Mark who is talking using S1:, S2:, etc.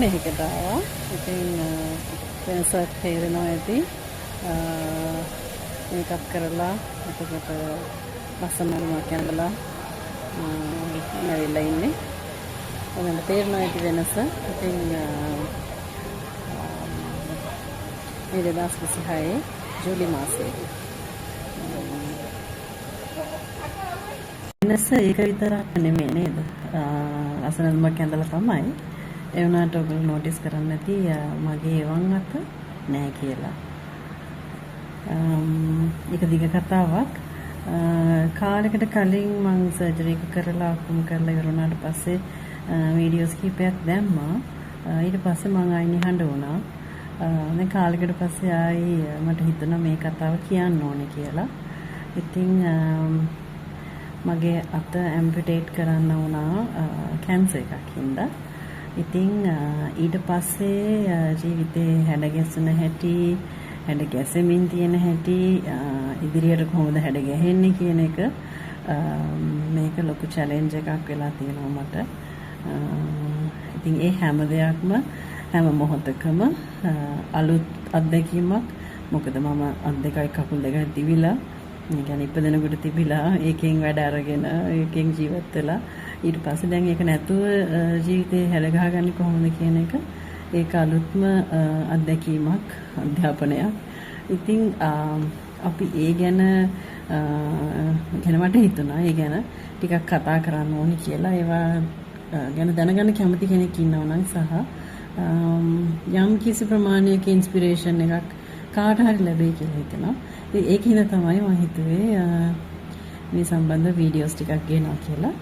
S1: මේකට ආවා. ඉතින් වෙනසක් තේරෙනවා ඇති. මේකප් කරලා එතකොට ලස්සනම කැඳලා නැවිලා ඉන්නේ. ඔයාලට තේරෙනවා ඇති වෙනස. ඉතින් මේ 2026 ජූලි මාසයේ වෙනස ඒක විතරක් නෙමෙයි නේද? ලස්සනම කැඳලා තමයි. ඒ වුණාට ඔයගොල්ලෝ නොටිස් කරන්නේ නැති මගේ වම් අත නෑ කියලා. ඒක දිග කතාවක්. කාලයකට කලින් මම සර්ජරි එක කරලා ඔක්කොම කරලා ඉවර වුණාට පස්සේ වීඩියෝස් කිහිපයක් දැම්මා. ඊට පස්සේ මම ආයි නිහඬ වුණා. දැන් කාලයකට පස්සේ ආයි මට හිතුණා මේ කතාව කියන්න ඕනේ කියලා. ඉතින් මගේ අත ඇම්පියුටේට් කරන්න වුණා කැන්සර් එකක් හින්දා. ඉතින් ඊට පස්සේ ජීවිතේ හැඩ ගැසෙන හැටි, හැඩ ගැසෙමින් තියෙන හැටි, ඉදිරියට කොහොමද හැඩ ගැහෙන්නේ කියන එක මේක ලොකු චැලෙන්ජ් එකක් වෙලා තියෙනවා මට. ඉතින් ඒ හැම දෙයක්ම හැම මොහොතකම අලුත් අත්දැකීමක්. මොකද මම අත් දෙකයි කකුල් දෙකයි තිබිලා, ඒ කියන්නේ ඉපදෙනකොට තිබිලා ඒකෙන් වැඩ අරගෙන ඒකෙන් ජීවත් වෙලා ඊට පස්සේ දැන් ඒක නැතුව ජීවිතේ හැල ගහගන්නේ කොහොමද කියන එක ඒක අලුත්ම අත්දැකීමක්, අධ්‍යාපනයක්. ඉතින් අපි ඒ ගැන මට හිතුණා ඒ ගැන ටිකක් කතා කරන්න ඕනි කියලා. ඒවා ගැන දැනගන්න කැමති කෙනෙක් ඉන්නවා නම් සහ යම් කිසි ප්‍රමාණයක ඉන්ස්පිරේෂන් එකක් කාට හරි ලැබෙයි කියලා හිතනවා. ඒකින්ද තමයි මම හිතුවේ මේ සම්බන්ධ වීඩියෝස් ටිකක් ගෙනවා කියලා.